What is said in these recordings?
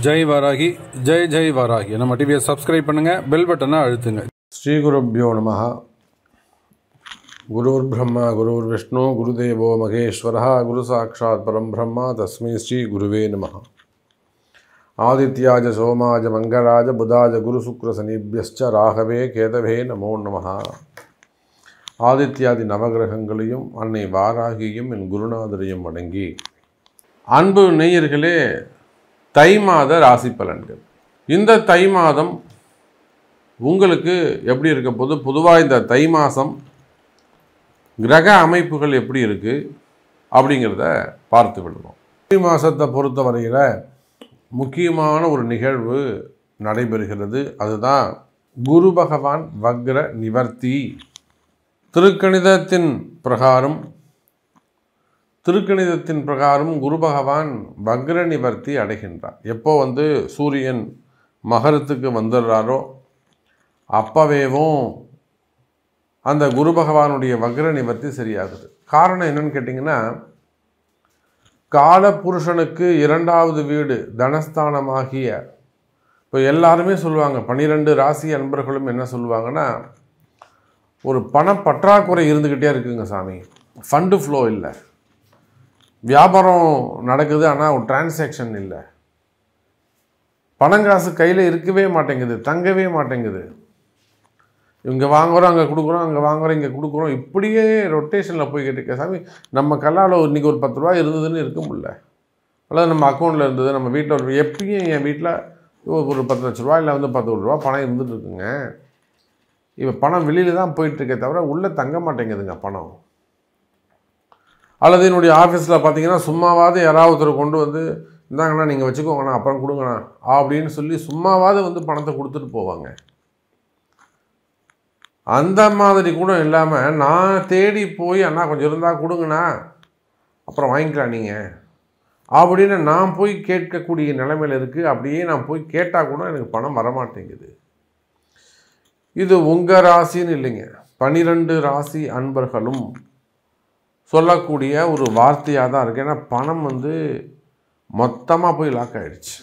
ஜெய் வாராகி, ஜெய் ஜெய் வாராகி. நம்ம டிவியை சப்ஸ்கிரைப் பண்ணுங்க, பெல் பட்டனை அழுத்துங்க. ஸ்ரீ குருப்யோ நமஹ. குருர் பிரம்மா குருர் விஷ்ணு குருதேவோ மகேஸ்வரः குரு சாட்சாத் பரம் பிரம்மா தஸ்மை ஸ்ரீ குருவே நமஹ. ஆதித்யாஜ சோமாஜ மங்களாஜ புதாஜ குரு சுக்ர சனிபியஸ்ச ராகவே கேதவே நமோ நமஹ. ஆதித்யாதி நவகிரகங்களையும் அன்னை வாராகியும் என் குருநாதரையும் வணங்கி, அன்பு நேயர்களே, தை மாத ராசி பலன்கள். இந்த தை மாதம் உங்களுக்கு எப்படி இருக்க போது, பொதுவாக இந்த தை மாதம் கிரக அமைப்புகள் எப்படி இருக்குது அப்படிங்கிறத பார்த்து விடுவோம். தை மாதத்தை பொறுத்த வரையில் முக்கியமான ஒரு நிகழ்வு நடைபெறுகிறது. அதுதான் குரு பகவான் வக்ர நிவர்த்தி. திருக்கணிதத்தின் பிரகாரம் குரு பகவான் வக்ர நிவர்த்தி அடைகின்றார். எப்போ சூரியன் மகரத்துக்கு வந்துடுறாரோ அப்பவேவும் அந்த குரு பகவானுடைய வக்ர நிவர்த்தி சரியாகுது. காரணம் என்னன்னு கேட்டிங்கன்னா, காலபுருஷனுக்கு 2வது வீடு தனஸ்தானமாகிய, இப்போ எல்லாருமே சொல்லுவாங்க, 12 ராசி அன்பர்களும் என்ன சொல்லுவாங்கன்னா, ஒரு பணப்பற்றாக்குறை இருந்துக்கிட்டே இருக்குங்க சாமி, ஃபண்டு ஃப்ளோ இல்லை, வியாபாரம் நடக்குது ஆனால் ஒரு டிரான்சாக்ஷன் இல்லை, பணங்காசு கையில் இருக்கவே மாட்டேங்குது, தங்கவே மாட்டேங்குது, இங்கே வாங்குகிறோம் அங்கே கொடுக்குறோம், அங்கே வாங்குகிறோம் இங்கே கொடுக்குறோம், இப்படியே ரொட்டேஷனில் போய்கிட்டு இருக்க சாமி. நம்ம கல்லால் இன்றைக்கி ஒரு 10 ரூபா இருந்ததுன்னு இருக்க முடியல, அல்லது நம்ம அக்கௌண்ட்டில் இருந்தது, நம்ம வீட்டில் எப்பயும் என் வீட்டில் ஒரு 10 லட்ச ரூபா இல்லை 10 கோடி ரூபா பணம் இருந்துட்டு இருக்குங்க. இப்போ பணம் வெளியில் தான் போயிட்டுருக்கே தவிர உள்ளே தங்க மாட்டேங்குதுங்க பணம். அல்லது என்னுடைய ஆஃபீஸில் பார்த்தீங்கன்னா சும்மாவாவது யாராவது ஒருத்தர் கொண்டு இந்தாங்கண்ணா நீங்கள் வச்சுக்கோங்கண்ணா அப்புறம் கொடுங்கண்ணா அப்படின்னு சொல்லி சும்மாவாவது பணத்தை கொடுத்துட்டு போவாங்க. அந்த மாதிரி கூட இல்லாமல் நான் தேடி போய் அண்ணா கொஞ்சம் இருந்தால் கொடுங்கண்ணா அப்புறம் வாங்கிக்கலாம் நீங்கள் அப்படின்னு நான் போய் கேட்கக்கூடிய நிலைமையில் இருக்குது. அப்படியே நான் போய் கேட்டால் கூட எனக்கு பணம் வரமாட்டேங்குது. இது உங்கள் ராசின்னு இல்லைங்க, 12 ராசி அன்பர்களும் சொல்லக்கூடிய ஒரு வார்த்தையாக தான் இருக்குது. ஏன்னா பணம் மொத்தமாக போய் லாக் ஆகிடுச்சு,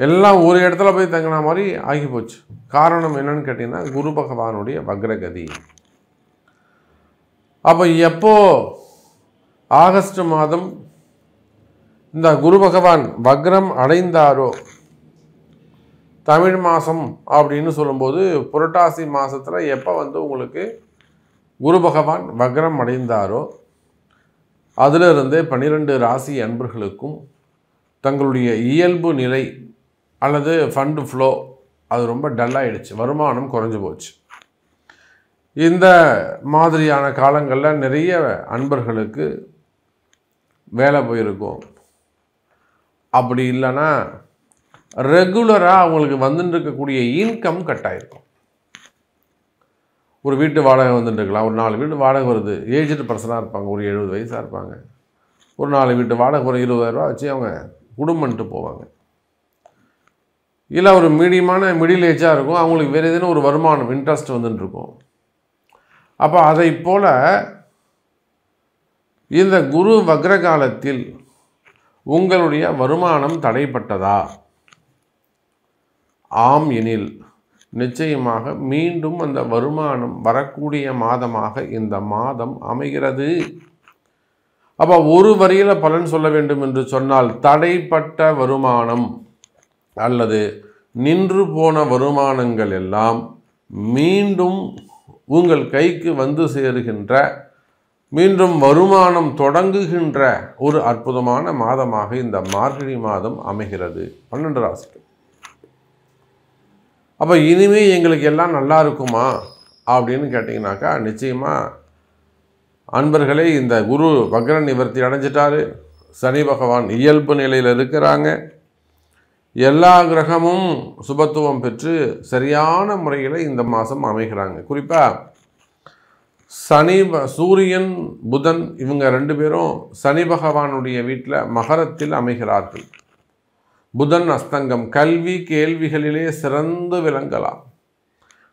எல்லாம் ஒரு இடத்துல போய் தங்கின மாதிரி ஆகி போச்சு. காரணம் என்னன்னு கேட்டிங்கன்னா, குரு பகவானுடைய வக்ரகதி. அப்போ எப்போ ஆகஸ்ட் மாதம் இந்த குரு பகவான் வக்ரம் அடைந்தாரோ, தமிழ் மாதம் அப்படின்னு சொல்லும்போது புரட்டாசி மாதத்தில் எப்போ உங்களுக்கு குரு பகவான் வக்ரம் அடைந்தாரோ அதிலிருந்தே 12 ராசி அன்பர்களுக்கும் தங்களுடைய இயல்பு நிலை அல்லது ஃபண்டு ஃப்ளோ அது ரொம்ப டல்லாகிடுச்சு, வருமானம் குறைஞ்சி போச்சு. இந்த மாதிரியான காலங்களில் நிறைய அன்பர்களுக்கு வேலை போயிருக்கும். அப்படி இல்லைன்னா ரெகுலராக அவங்களுக்கு வந்துட்டு இருக்கக்கூடிய இன்கம் கட் ஆகிருக்கும். ஒரு வீட்டு வாடகை வந்துட்டு இருக்கலாம், ஒரு 4 வீட்டு வாடகை வருது, ஏஜ்டு பர்சனாக இருப்பாங்க, ஒரு 70 வயசாக இருப்பாங்க, ஒரு 4 வீட்டு வாடகை ஒரு 20,000 ரூபா வச்சு அவங்க குடும்பம்ட்டு போவாங்க. இல்லை ஒரு மிடில் ஏஜாக இருக்கும், அவங்களுக்கு வேறு எதுனா ஒரு வருமானம் இன்ட்ரெஸ்ட் வந்துட்டுருக்கும். அப்போ அதை போல் இந்த குரு வக்ர காலத்தில் உங்களுடைய வருமானம் தடைப்பட்டதா? ஆம் எனில் நிச்சயமாக மீண்டும் அந்த வருமானம் வரக்கூடிய மாதமாக இந்த மாதம் அமைகிறது. அப்போ ஒரு வரியில் பலன் சொல்ல வேண்டும் என்று சொன்னால், தடைப்பட்ட வருமானம் அல்லது நின்று போன வருமானங்கள் எல்லாம் மீண்டும் உங்கள் கைக்கு சேருகின்ற, மீண்டும் வருமானம் தொடங்குகின்ற ஒரு அற்புதமான மாதமாக இந்த மார்கழி மாதம் அமைகிறது 12 ராசிக்கு. அப்போ இனிமேல் எங்களுக்கு எல்லாம் நல்லா இருக்குமா அப்படின்னு கேட்டிங்கனாக்கா, நிச்சயமாக அன்பர்களே, இந்த குரு வக்ர நிவர்த்தி அடைஞ்சிட்டாரு, சனி பகவான் இயல்பு நிலையில் இருக்கிறாங்க, எல்லா கிரகமும் சுபத்துவம் பெற்று சரியான முறையில் இந்த மாதம் அமைகிறாங்க. குறிப்பாக சூரியன் புதன் இவங்க 2 பேரும் சனி பகவானுடைய வீட்டில் மகரத்தில் அமைகிறார்கள். புதன் அஸ்தங்கம், கல்வி கேள்விகளிலே சிறந்து விளங்கலாம்.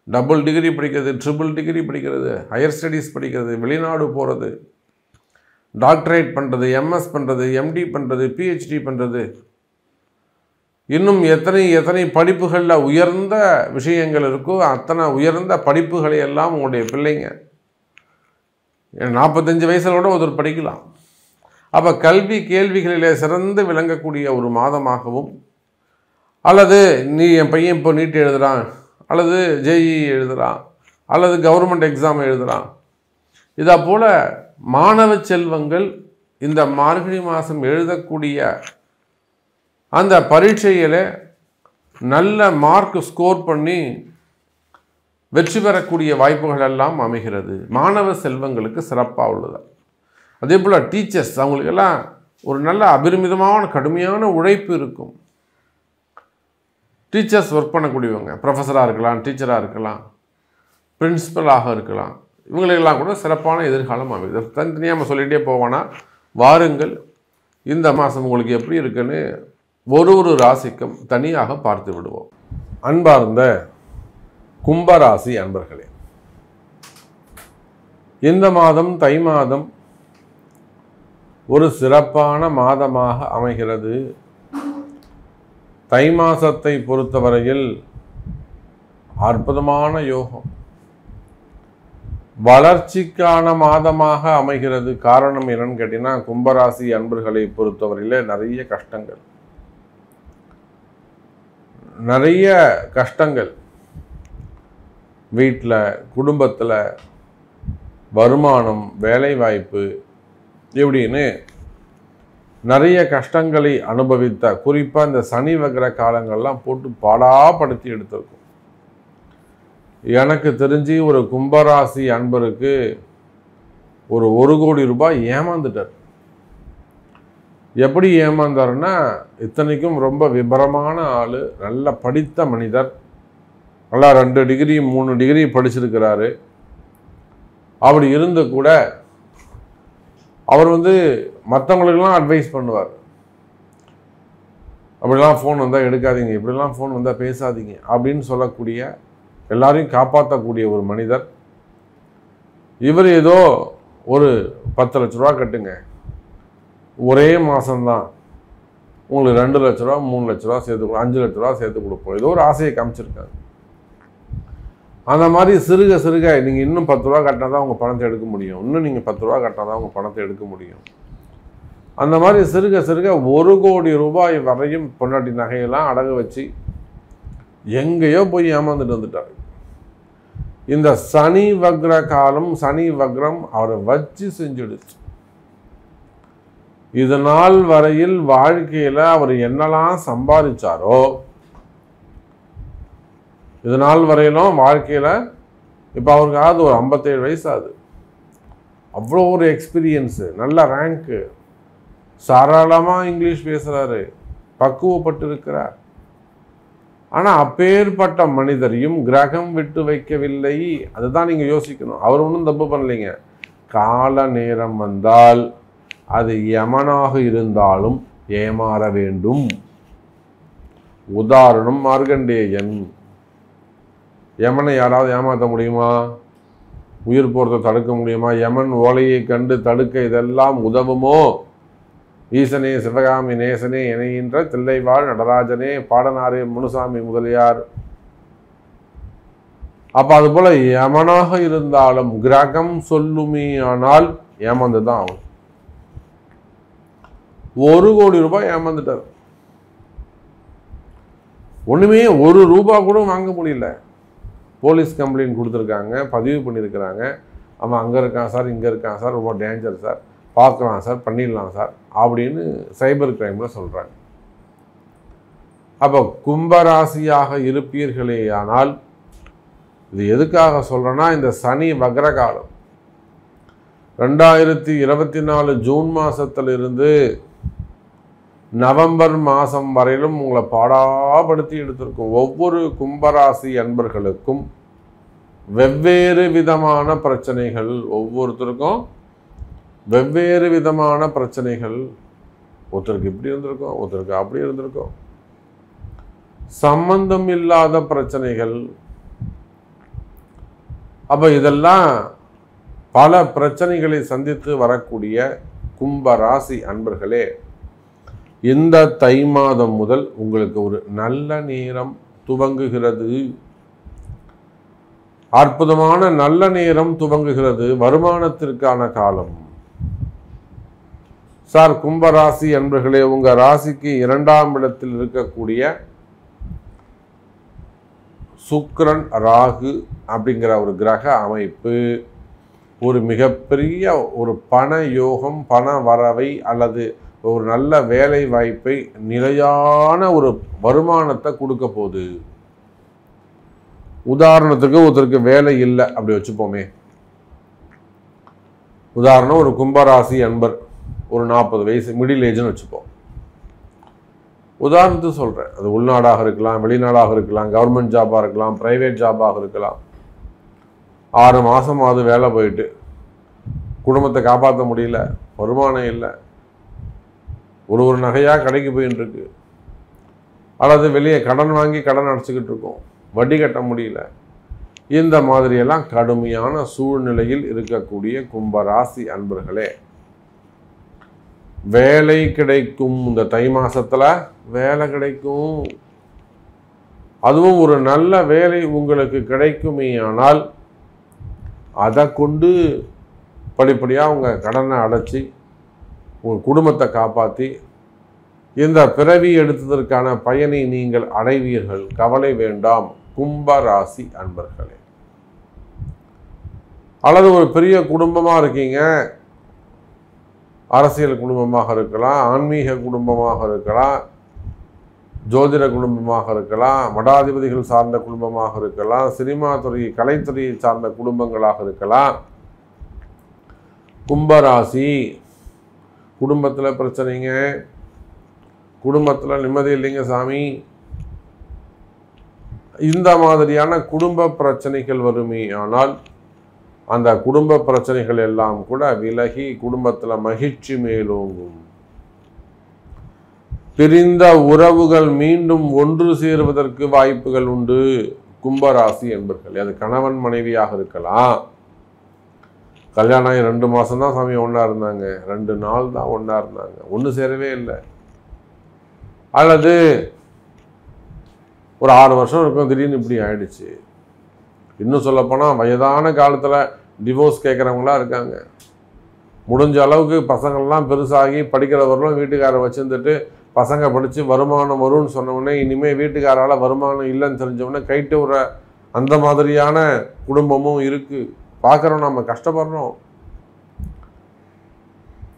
டபுள் டிகிரி படிக்கிறது, ட்ரிபிள் டிகிரி படிக்கிறது, ஹையர் ஸ்டடீஸ் படிக்கிறது, வெளிநாடு போகிறது, டாக்டரேட் பண்ணுறது, எம்எஸ் பண்ணுறது, எம்டி பண்ணுறது, பிஹெச்டி பண்ணுறது, இன்னும் எத்தனை எத்தனை படிப்புகளில் உயர்ந்த விஷயங்கள் இருக்கோ அத்தனை உயர்ந்த படிப்புகளை எல்லாம் உங்களுடைய பிள்ளைங்க 45 வயசில் கூட ஒருத்தர் படிக்கலாம். அப்போ கல்வி கேள்விகளிலே சிறந்து விளங்கக்கூடிய ஒரு மாதமாகவும், அல்லது என் பையன் இப்போ நீட் எழுதுகிறான், அல்லது ஜேஇ எழுதுகிறான், அல்லது கவர்மெண்ட் எக்ஸாம் எழுதுகிறான், இதை போல் மாணவ செல்வங்கள் இந்த மார்கழி மாதம் எழுதக்கூடிய அந்த பரீட்சையில் நல்ல மார்க் ஸ்கோர் பண்ணி வெற்றி பெறக்கூடிய வாய்ப்புகள் எல்லாம் அமைகிறது. மாணவ செல்வங்களுக்கு சிறப்பாக உள்ளது. அதே போல் டீச்சர்ஸ், அவங்களுக்கெல்லாம் ஒரு நல்ல அபரிமிதமான கடுமையான உழைப்பு இருக்கும். டீச்சர்ஸ் ஒர்க் பண்ணக்கூடியவங்க, ப்ரொஃபஸராக இருக்கலாம், டீச்சராக இருக்கலாம், பிரின்சிபலாக இருக்கலாம், இவங்களுக்கெல்லாம் கூட சிறப்பான எதிர்காலம் அமைகிறது. தனித்தனியாக நம்ம சொல்லிகிட்டே போவோன்னா, வாருங்கள் இந்த மாதம் உங்களுக்கு எப்படி இருக்குன்னு ஒரு ராசிக்கும் தனியாக பார்த்து விடுவோம். அன்பார்ந்த கும்பராசி அன்பர்களே, இந்த மாதம் தை மாதம் ஒரு சிறப்பான மாதமாக அமைகிறது. தை மாசத்தை பொறுத்தவரையில் அற்புதமான யோகம், வளர்ச்சிக்கான மாதமாக அமைகிறது. காரணம் என்னன்னு கேட்டீங்கன்னா, கும்பராசி அன்பர்களை பொறுத்தவரையில நிறைய கஷ்டங்கள் வீட்டில், குடும்பத்தில், வருமானம், வேலைவாய்ப்பு இப்படின்னு நிறைய கஷ்டங்களை அனுபவித்த, குறிப்பாக இந்த சனி வக்ர காலங்கள்லாம் போட்டு பாடாப்படுத்தி எடுத்திருக்கும். எனக்கு தெரிஞ்சு ஒரு கும்பராசி அன்பருக்கு ஒரு 1 கோடி ரூபாய் ஏமாந்துட்டார். எப்படி ஏமாந்தாருன்னா, இத்தனைக்கும் ரொம்ப விபரமான ஆள், நல்ல படித்த மனிதர், நல்லா 2 டிகிரி 3 டிகிரி படிச்சிருக்கிறாரு. அப்படி இருந்து கூட அவர் மற்றவங்களுக்கெல்லாம் அட்வைஸ் பண்ணுவார். அப்படிலாம் ஃபோன் வந்தால் எடுக்காதீங்க, இப்படிலாம் ஃபோன் வந்தால் பேசாதீங்க அப்படின்னு சொல்லக்கூடிய, எல்லாரையும் காப்பாற்றக்கூடிய ஒரு மனிதர். இவர் ஏதோ ஒரு 10 லட்ச ரூபா கட்டுங்க, ஒரே மாதம்தான் உங்களுக்கு 2 லட்ச ரூபா 3 லட்ச ரூபா சேர்த்து கொடுப்போம், 5 லட்ச ரூபா சேர்த்து கொடுப்போம், ஏதோ ஒரு ஆசையை காமிச்சிருக்காங்க. அந்த மாதிரி சிறுக சிறுக நீங்கள் இன்னும் 10 ரூபா கட்டினா தான் உங்கள் பணத்தை எடுக்க முடியும், இன்னும் நீங்கள் 10 ரூபா கட்டினா தான் உங்கள் பணத்தை எடுக்க முடியும். அந்த மாதிரி சிறுக சிறுக 1 கோடி ரூபாய் வரையும் பொன்னாட்டி நகையெல்லாம் அடகு வச்சு எங்கேயோ போய் ஏமாந்துட்டு வந்துட்டார். இந்த சனி வக்ர காலம், சனி வக்ரம் அவரை வச்சு செஞ்சுடுச்சு. இது நாள் வரையில் வாழ்க்கையில் அவர் என்னெல்லாம் சம்பாதிச்சாரோ, இது நாள் வரையிலும் வாழ்க்கையில், இப்போ அவருக்கு ஆகுது ஒரு 57 வயசு ஆகுது, அவ்வளோ ஒரு எக்ஸ்பீரியன்ஸு, நல்ல ரேங்க்கு, சரளமாக இங்கிலீஷ் பேசுகிறாரு, பக்குவப்பட்டு இருக்கிறார். ஆனால் அப்பேற்பட்ட மனிதரையும் கிரகம் விட்டு வைக்கவில்லை. அதுதான் நீங்கள் யோசிக்கணும். அவர் ஒன்றும் தப்பு பண்ணலைங்க. கால நேரம் வந்தால் அது யமனாக இருந்தாலும் ஏமாற வேண்டும். உதாரணம் மார்கண்டேயன். யமனை யாராவது ஏமாற்ற முடியுமா? உயிர் போறதை தடுக்க முடியுமா? யமன் ஓலையை கண்டு தடுக்க இதெல்லாம் உதவுமோ? ஈசனே சிவகாமி நேசனே இணைகின்ற தில்லைவாழ் நடராஜனே பாடனாரே முனுசாமி முதலியார். அப்ப அது போல யமனாக இருந்தாலும் கிரகம் சொல்லுமே, ஆனால் ஏமாந்துதான் ஆகும். 1 கோடி ரூபாய் ஏமாந்துட்டார். ஒண்ணுமே 1 ரூபா கூட வாங்க முடியல. போலீஸ் கம்ப்ளைண்ட் கொடுத்துருக்காங்க, பதிவு பண்ணியிருக்கிறாங்க. அவன் அங்கே இருக்கான் சார், இங்கே இருக்கான் சார், ரொம்ப டேஞ்சர் சார், பார்க்கலாம் சார், பண்ணிடலாம் சார் அப்படின்னு சைபர் கிரைமில் சொல்கிறாங்க. அப்போ கும்பராசியாக இருப்பீர்களே ஆனால், இது எதுக்காக சொல்கிறேன்னா, இந்த சனி வக்ரகாலம் 2024 ஜூன் மாதத்திலிருந்து நவம்பர் மாதம் வரையிலும் உங்களை பாடாப்படுத்தி எடுத்திருக்கும். ஒவ்வொரு கும்பராசி அன்பர்களுக்கும் வெவ்வேறு விதமான பிரச்சனைகள், ஒவ்வொருத்தருக்கும் வெவ்வேறு விதமான பிரச்சனைகள். ஒருத்தருக்கு இப்படி இருந்திருக்கும், ஒருத்தருக்கு அப்படி இருந்திருக்கும், சம்பந்தம் இல்லாத பிரச்சனைகள். அப்போ இதெல்லாம் பல பிரச்சனைகளை சந்தித்து வரக்கூடிய கும்பராசி அன்பர்களே, இந்த தை மாதம் முதல் உங்களுக்கு ஒரு நல்ல நேரம் துவங்குகிறது. அற்புதமான நல்ல நேரம் துவங்குகிறது. வருமானத்திற்கான காலம். சார், கும்பராசி அன்பர்களே, உங்க ராசிக்கு 2ஆம் இடத்தில் இருக்கக்கூடிய சுக்கிரன் ராகு அப்படிங்கிற ஒரு கிரக அமைப்பு ஒரு மிகப்பெரிய ஒரு பண யோகம், பண வரவை அல்லது ஒரு நல்ல வேலை வாய்ப்பை, நிலையான ஒரு வருமானத்தை கொடுக்க போகுது. உதாரணத்துக்கு ஒருத்தருக்கு வேலை இல்லை அப்படி வச்சுப்போமே. உதாரணம், ஒரு கும்பராசி அன்பர், ஒரு 40 வயசு, மிடில் ஏஜ்னு வச்சுப்போம். உதாரணத்துக்கு சொல்கிறேன். அது உள்நாடாக இருக்கலாம், வெளிநாடாக இருக்கலாம், கவர்மெண்ட் ஜாபாக இருக்கலாம், ப்ரைவேட் ஜாபாக இருக்கலாம். 6 மாதமாவது வேலை போயிட்டு குடும்பத்தை காப்பாற்ற முடியல, வருமானம் இல்லை, ஒரு நகையாக கடைக்கு போயின்னு இருக்கு, அல்லது வெளியே கடன் வாங்கி கடன் அடைச்சிக்கிட்டு இருக்கோம், வட்டி கட்ட முடியல. இந்த மாதிரியெல்லாம் கடுமையான சூழ்நிலையில் இருக்கக்கூடிய கும்பராசி அன்பர்களே, வேலை கிடைக்கும். இந்த தை மாசத்துல வேலை கிடைக்கும். அதுவும் ஒரு நல்ல வேலை உங்களுக்கு கிடைக்குமே. ஆனால் அதை கொண்டு படிப்படியாக உங்கள் கடனை அடைச்சி உங்கள் குடும்பத்தை காப்பாற்றி இந்த பிறவி எடுத்ததற்கான பயனை நீங்கள் அடைவீர்கள். கவலை வேண்டாம் கும்பராசி அன்பர்களே. அல்லது ஒரு பெரிய குடும்பமாக இருக்கீங்க, அரசியல் குடும்பமாக இருக்கலாம், ஆன்மீக குடும்பமாக இருக்கலாம், ஜோதிட குடும்பமாக இருக்கலாம், மடாதிபதிகள் சார்ந்த குடும்பமாக இருக்கலாம், சினிமா துறை, கலைத்துறையை சார்ந்த குடும்பங்களாக இருக்கலாம். கும்பராசி, குடும்பத்தில் பிரச்சனைங்க, குடும்பத்தில் நிம்மதி இல்லைங்க சாமி, இந்த மாதிரியான குடும்ப பிரச்சனைகள் வருமே. ஆனால் அந்த குடும்ப பிரச்சனைகள் எல்லாம் கூட விலகி குடும்பத்தில் மகிழ்ச்சி மேலோங்கும். பிரிந்த உறவுகள் மீண்டும் ஒன்று சேருவதற்கு வாய்ப்புகள் உண்டு. கும்பராசி என்பர்கள், அது கணவன் மனைவியாக இருக்கலாம். கல்யாணம் ஆகி 2 மாதம் தான் சாமி ஒன்றா இருந்தாங்க, 2 நாள் தான் ஒன்றா இருந்தாங்க, ஒன்று சேரவே இல்லை. அல்லது ஒரு 6 வருஷம் இருக்கும், திடீர்னு இப்படி ஆயிடுச்சு. இன்னும் சொல்லப்போனால் வயதான காலத்தில் டிவோர்ஸ் கேட்குறவங்களாம் இருக்காங்க. முடிஞ்ச அளவுக்கு பசங்கள்லாம் பெருசாகி படிக்கிறவர்களும் வீட்டுக்காரை வச்சுருந்துட்டு பசங்க படித்து வருமானம் வரும்னு சொன்னவுடனே இனிமேல் வீட்டுக்காரால் வருமானம் இல்லைன்னு தெரிஞ்சவுடனே கைட்டு விடுற அந்த மாதிரியான குடும்பமும் இருக்குது. பார்க்குறோம், நம்ம கஷ்டப்படுறோம்.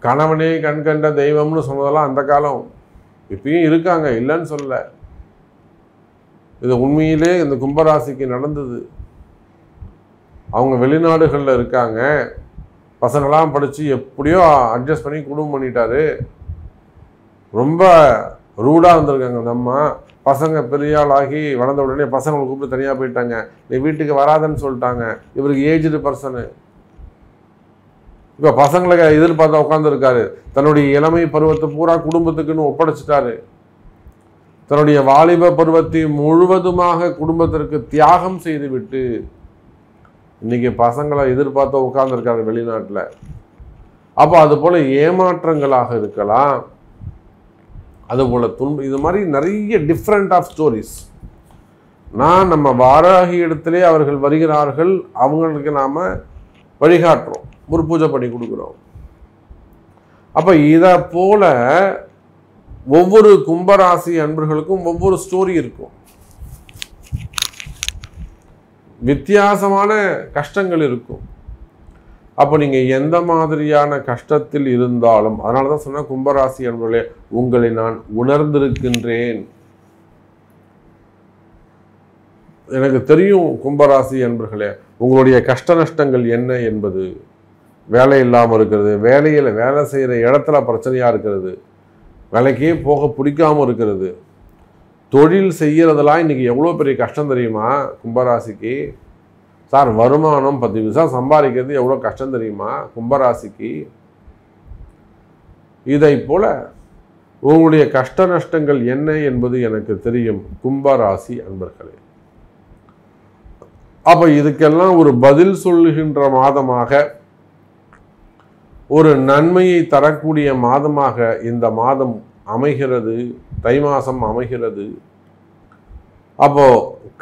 கணவனே கண்கண்ட தெய்வம்னு சொன்னதெல்லாம் அந்த காலம். இப்பயும் இருக்காங்க, இல்லைன்னு சொல்லலை. இது உண்மையிலே இந்த கும்பராசிக்கு நடந்தது. அவங்க வெளிநாடுகளில் இருக்காங்க, பசங்களாம் படித்து எப்படியோ அட்ஜஸ்ட் பண்ணி குடும்பம் பண்ணிட்டாரு. ரொம்ப ரூடாக இருந்திருக்காங்க அந்த அம்மா. பசங்க பெரிய ஆள் ஆகி வளர்ந்த உடனே பசங்களை கூப்பிட்டு தனியாக போயிட்டாங்க. நீ வீட்டுக்கு வராதன்னு சொல்லிட்டாங்க. இவருக்கு ஏஜ்டு பர்சனு. இப்போ பசங்களை எதிர்பார்த்து உட்காந்துருக்காரு. தன்னுடைய இளமை பருவத்தை பூரா குடும்பத்துக்குன்னு ஒப்படைச்சிட்டாரு. தன்னுடைய வாலிப பருவத்தை முழுவதுமாக குடும்பத்திற்கு தியாகம் செய்துவிட்டு இன்னைக்கு பசங்களை எதிர்பார்த்து உட்கார்ந்துருக்காரு வெளிநாட்டில். அப்போ அது போல ஏமாற்றங்களாக இருக்கலாம், அதுபோல இது மாதிரி நிறைய டிஃப்ரெண்ட் ஆஃப் ஸ்டோரிஸ். நம்ம வாராகி இடத்திலே அவர்கள் வருகிறார்கள், அவங்களுக்கு நாம் வழிகாட்டுறோம், ஒரு பூஜை பண்ணி கொடுக்குறோம். அப்போ இதை போல ஒவ்வொரு கும்பராசி அன்பர்களுக்கும் ஒவ்வொரு ஸ்டோரி இருக்கும். வித்தியாசமான கஷ்டங்கள் இருக்கும். அப்போ நீங்கள் எந்த மாதிரியான கஷ்டத்தில் இருந்தாலும், அதனால தான் சொன்னால் கும்பராசி அன்பர்களே, உங்களை நான் உணர்ந்திருக்கின்றேன். எனக்கு தெரியும் கும்பராசி அன்பர்களே, உங்களுடைய கஷ்ட நஷ்டங்கள் என்ன என்பது. வேலை இல்லாமல் இருக்கிறது, வேலை செய்கிற இடத்துல பிரச்சனையாக இருக்கிறது, வேலைக்கே போக பிடிக்காமல் இருக்கிறது, தொழில் செய்கிறதெல்லாம் இன்றைக்கி எவ்வளோ பெரிய கஷ்டம் தெரியுமா கும்பராசிக்கு? சார், வருமானம் 10 பைசா சம்பாதிக்கிறது எவ்வளோ கஷ்டம் தெரியுமா கும்பராசிக்கு? இதை போல உங்களுடைய கஷ்ட நஷ்டங்கள் என்ன என்பது எனக்கு தெரியும் கும்பராசி அன்பர்களே. அப்போ இதுக்கெல்லாம் ஒரு பதில் சொல்லுகின்ற மாதமாக, ஒரு நன்மையை தரக்கூடிய மாதமாக இந்த மாதம் அமைகிறது, தை மாதம் அமைகிறது. அப்போ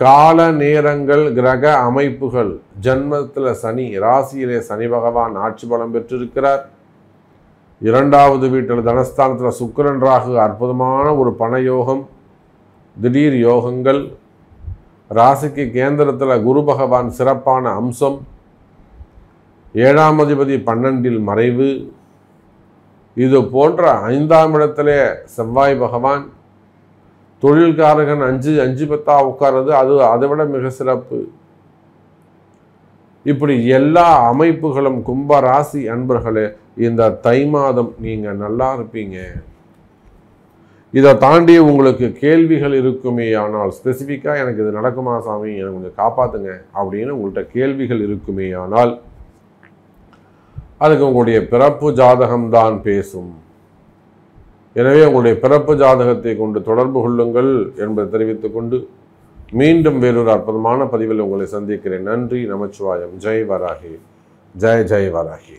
கால நேரங்கள், கிரக அமைப்புகள், ஜன்மத்தில் சனி, ராசியிலே சனி பகவான் ஆட்சி பலம் பெற்றிருக்கிறார். 2வது வீட்டில் தனஸ்தானத்தில் சுக்கிரன் ராகு அற்புதமான ஒரு பணயோகம், திடீர் யோகங்கள். ராசிக்கு கேந்திரத்தில் குரு பகவான் சிறப்பான அம்சம். 7ஆம் அதிபதி 12இல் மறைவு. இது போன்ற 5ஆம் இடத்திலே செவ்வாய் பகவான், தொழில்காரகன் 5-5-10 உட்கார்றது அது அதை விட மிக சிறப்பு. இப்படி எல்லா அமைப்புகளும் கும்ப ராசி அன்பர்களே, இந்த தை மாதம் நீங்கள் நல்லா இருப்பீங்க. இதை தாண்டி உங்களுக்கு கேள்விகள் இருக்குமே, ஆனால் ஸ்பெசிஃபிக்காக எனக்கு இது நடக்குமா சாமி, எனக்கு கொஞ்சம் காப்பாற்றுங்க அப்படின்னு உங்கள்கிட்ட கேள்விகள் இருக்குமே, ஆனால் அதுக்கு உங்களுடைய பிறப்பு ஜாதகம்தான் பேசும். எனவே உங்களுடைய பிறப்பு ஜாதகத்தை கொண்டு தொடர்பு கொள்ளுங்கள் என்பதை தெரிவித்துக் கொண்டு மீண்டும் வேறொரு அற்புதமான பதிவில் உங்களை சந்திக்கிறேன். நன்றி. நமச்சிவாயம். ஜெய் வராகி. ஜெய் ஜெய் வராகி.